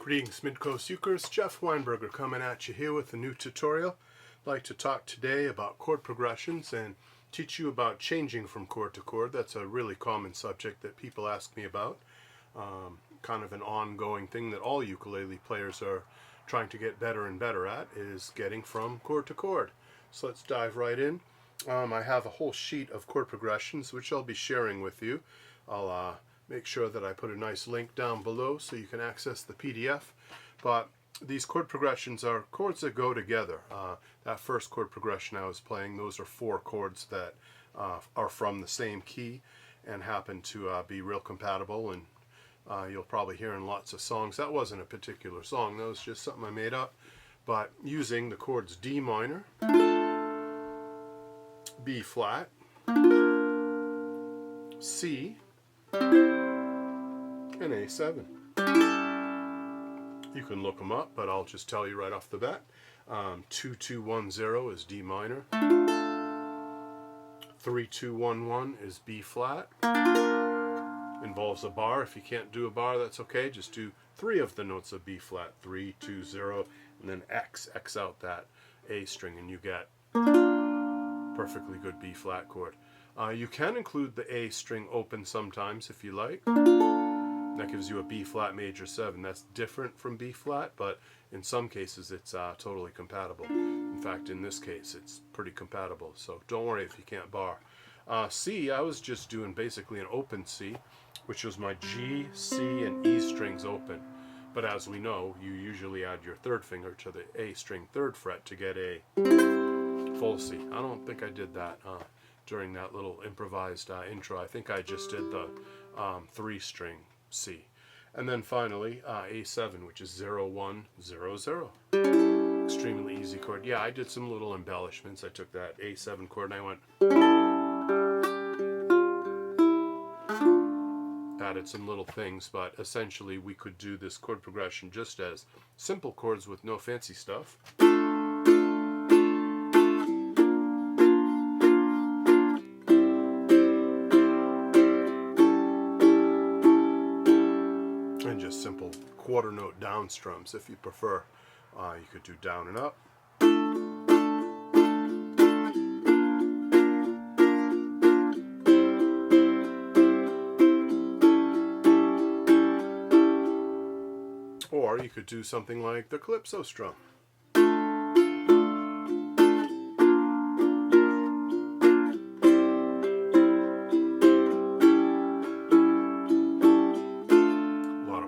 Greetings Midcoast Ukes, Jeff Weinberger coming at you here with a new tutorial. I'd like to talk today about chord progressions and teach you about changing from chord to chord. That's a really common subject that people ask me about. Kind of an ongoing thing that all ukulele players are trying to get better and better at is getting from chord to chord. So let's dive right in. I have a whole sheet of chord progressions which I'll be sharing with you. I'll make sure that I put a nice link down below so you can access the PDF. But these chord progressions are chords that go together. That first chord progression I was playing, those are 4 chords that are from the same key and happen to be real compatible, and you'll probably hear in lots of songs. That wasn't a particular song, that was just something I made up. But using the chords D minor, B flat, C, and A7. You can look them up, but I'll just tell you right off the bat. 2-2-1-0 is D minor. 3-2-1-1 is B flat. Involves a bar. If you can't do a bar, that's okay. Just do 3 of the notes of B flat. 3, 2, 0, and then X out that A string, and you get perfectly good B flat chord. You can include the A string open sometimes if you like. That gives you a B flat major 7. That's different from B flat, but in some cases it's totally compatible. In fact, in this case it's pretty compatible, so don't worry if you can't bar. C, I was just doing basically an open C, which was my G, C, and E strings open. But as we know, you usually add your 3rd finger to the A string 3rd fret to get a full C. I don't think I did that during that little improvised intro. I think I just did the 3 string C. And then finally A7, which is 0-1-0-0. Extremely easy chord. Yeah, I did some little embellishments. I took that A7 chord and I went, added some little things, but essentially we could do this chord progression just as simple chords with no fancy stuff. And just simple quarter note down strums if you prefer. You could do down and up. Or you could do something like the calypso strum.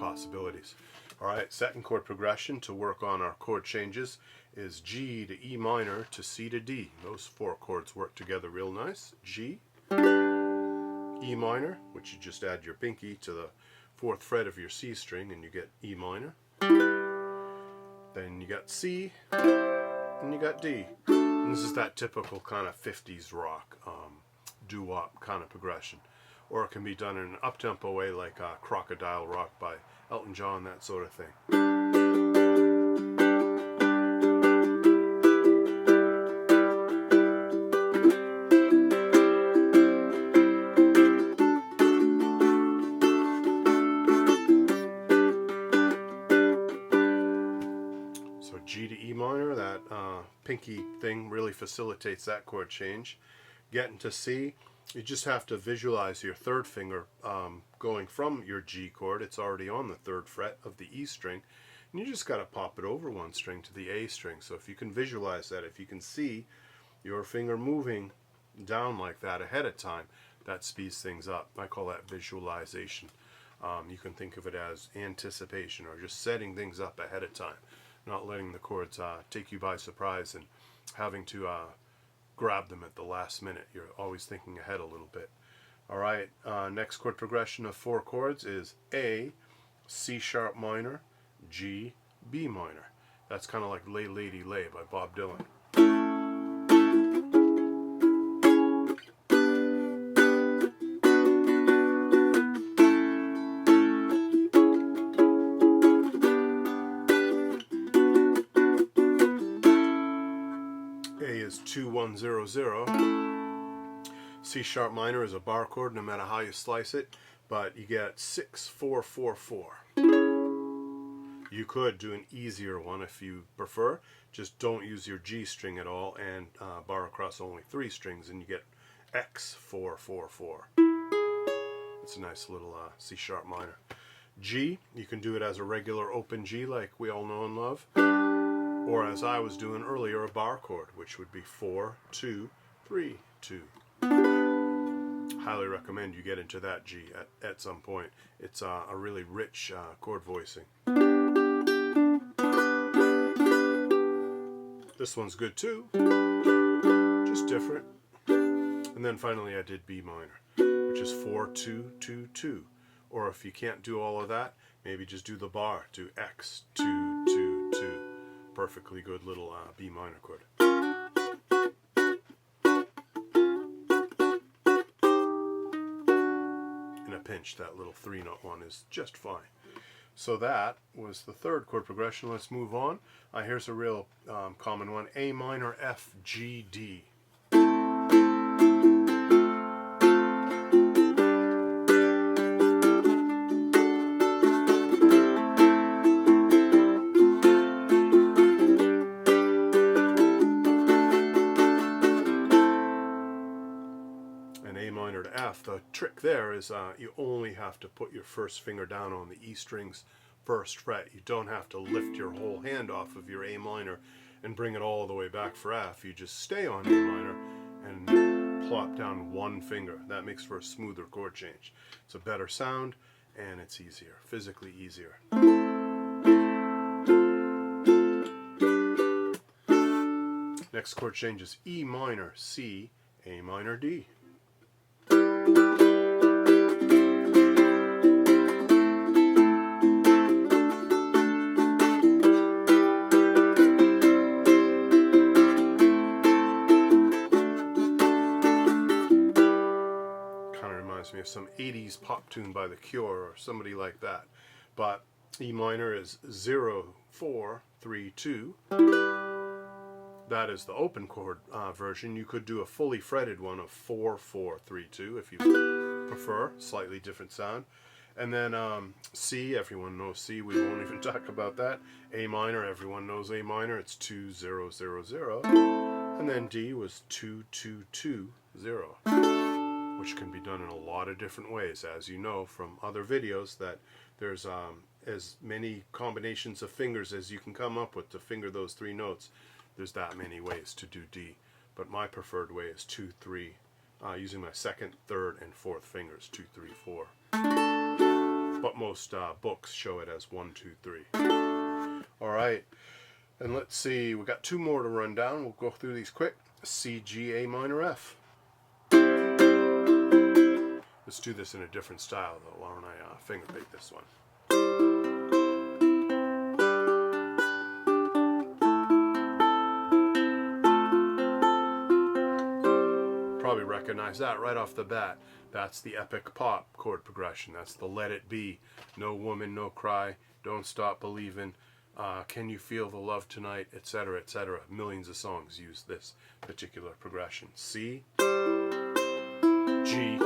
Possibilities. Alright, second chord progression to work on our chord changes is G to E minor to C to D. Those 4 chords work together real nice. G, E minor, which you just add your pinky to the 4th fret of your C string and you get E minor. Then you got C, and you got D. And this is that typical kind of 50s rock, doo-wop kind of progression. Or it can be done in an up-tempo way like Crocodile Rock by Elton John, that sort of thing. So G to E minor, that pinky thing really facilitates that chord change. Getting to C, you just have to visualize your 3rd finger going from your G chord. It's already on the 3rd fret of the E string, and you just got to pop it over 1 string to the A string. So if you can visualize that, if you can see your finger moving down like that ahead of time, that speeds things up. I call that visualization. You can think of it as anticipation, or just setting things up ahead of time, not letting the chords take you by surprise and having to grab them at the last minute. You're always thinking ahead a little bit. Alright, next chord progression of 4 chords is A, C sharp minor, G, B minor. That's kind of like Lay Lady Lay by Bob Dylan. A is 2-1-0-0. C sharp minor is a bar chord no matter how you slice it, but you get 6-4-4-4. You could do an easier one if you prefer. Just don't use your G string at all and bar across only 3 strings, and you get X 4 4 4. It's a nice little C sharp minor. G, you can do it as a regular open G like we all know and love, or as I was doing earlier, a bar chord, which would be 4 2 3 2. Highly recommend you get into that G at some point. It's a really rich chord voicing. This one's good too, just different. And then finally I did B minor, which is 4 2 2 2. Or if you can't do all of that, maybe just do the bar, do X 2 2 2. Perfectly good little B minor chord. In a pinch, that little 3-note one is just fine. So that was the third chord progression. Let's move on. Here's a real common one: A minor, F, G, D. The trick there is you only have to put your first finger down on the E string's first fret. You don't have to lift your whole hand off of your A minor and bring it all the way back for F. You just stay on A minor and plop down one finger. That makes for a smoother chord change. It's a better sound and it's easier, physically easier. Next chord change is E minor, C, A minor, D. Me of some 80s pop tune by The Cure or somebody like that. But E minor is 0 4 3 2. That is the open chord version. You could do a fully fretted one of 4 4 3 2 if you prefer, slightly different sound. And then C, everyone knows C, we won't even talk about that. A minor, everyone knows A minor, it's 2 0 0 0. And then D was 2 2 2 0. Which can be done in a lot of different ways, as you know from other videos, that there's as many combinations of fingers as you can come up with to finger those 3 notes. There's that many ways to do D, but my preferred way is 2 3, using my 2nd, 3rd, and 4th fingers, 2 3 4. But most books show it as 1 2 3. All right, and let's see, we got 2 more to run down. We'll go through these quick. C, G, A minor, F. Let's do this in a different style, though. Why don't I finger pick this one? Probably recognize that right off the bat. That's the epic pop chord progression. That's the Let It Be. No Woman, No Cry, Don't Stop Believin', Can You Feel the Love Tonight, etc., etc. Millions of songs use this particular progression. C, G,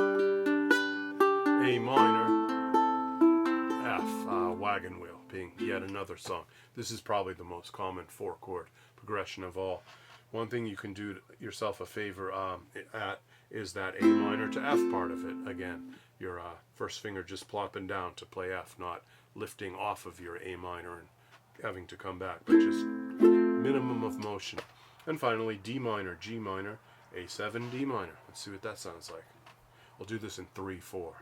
A minor, F, Wagon Wheel being yet another song. This is probably the most common 4-chord progression of all. One thing you can do yourself a favor at is that A minor to F part of it. Again, your first finger just plopping down to play F, not lifting off of your A minor and having to come back, but just minimum of motion. And finally, D minor, G minor, A7, D minor. Let's see what that sounds like. We'll do this in 3 4.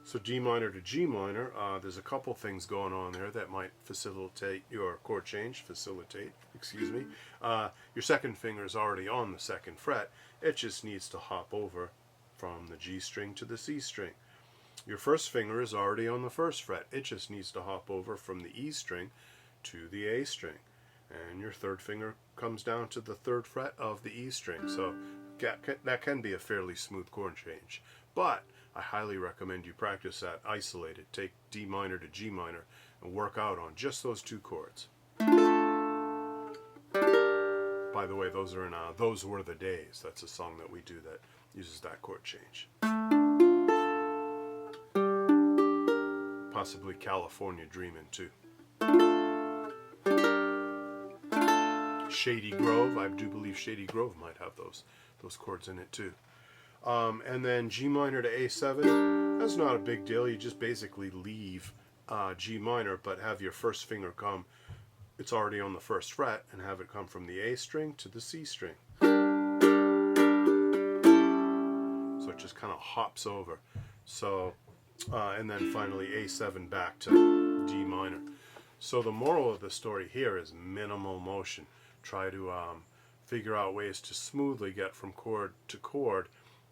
So D minor to G minor, there's a couple things going on there that might facilitate your chord change. Excuse me. Your 2nd finger is already on the 2nd fret. It just needs to hop over from the G string to the C string. Your 1st finger is already on the 1st fret. It just needs to hop over from the E string to the A string. and your third finger comes down to the 3rd fret of the E string. So that can be a fairly smooth chord change, but I highly recommend you practice that isolated. Take D minor to G minor and work out on just those 2 chords. By the way, those are in Those Were the Days. That's a song that we do that uses that chord change. Possibly California Dreamin' too. Shady Grove, I do believe Shady Grove might have those chords in it too. And then G minor to A7, that's not a big deal. You just basically leave G minor, but have your first finger come, it's already on the 1st fret, and have it come from the A string to the C string. So it just kind of hops over. So, and then finally A7 back to D minor. So the moral of the story here is minimal motion. Try to figure out ways to smoothly get from chord to chord.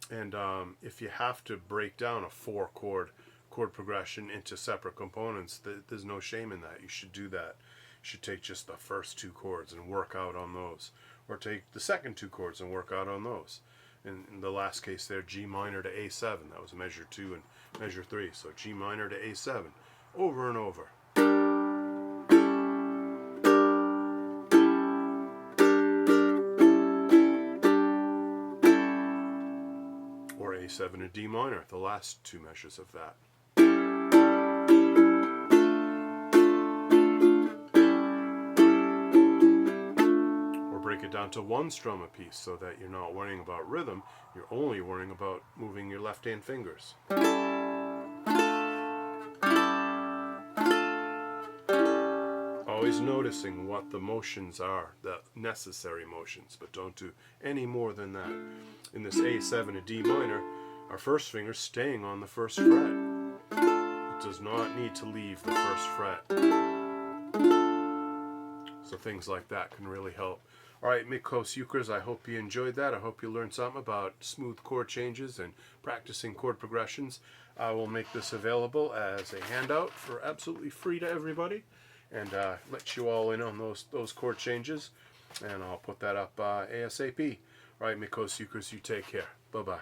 And if you have to break down a 4-chord progression into separate components, there's no shame in that. You should do that. You should take just the first 2 chords and work out on those. Or take the second 2 chords and work out on those. In the last case there, G minor to A7. That was measure 2 and measure 3. So G minor to A7. Over and over. Or A7 to D minor, the last 2 measures of that. Break it down to 1 strum a piece so that you're not worrying about rhythm, you're only worrying about moving your left hand fingers. Always noticing what the motions are, the necessary motions, but don't do any more than that. In this A7 to D minor, our first finger's staying on the 1st fret. It does not need to leave the 1st fret. So things like that can really help. Alright, Midcoast Ukers, I hope you enjoyed that. I hope you learned something about smooth chord changes and practicing chord progressions. I will make this available as a handout for absolutely free to everybody, and let you all in on those chord changes, and I'll put that up ASAP. Alright, Midcoast Ukers, you take care. Bye-bye.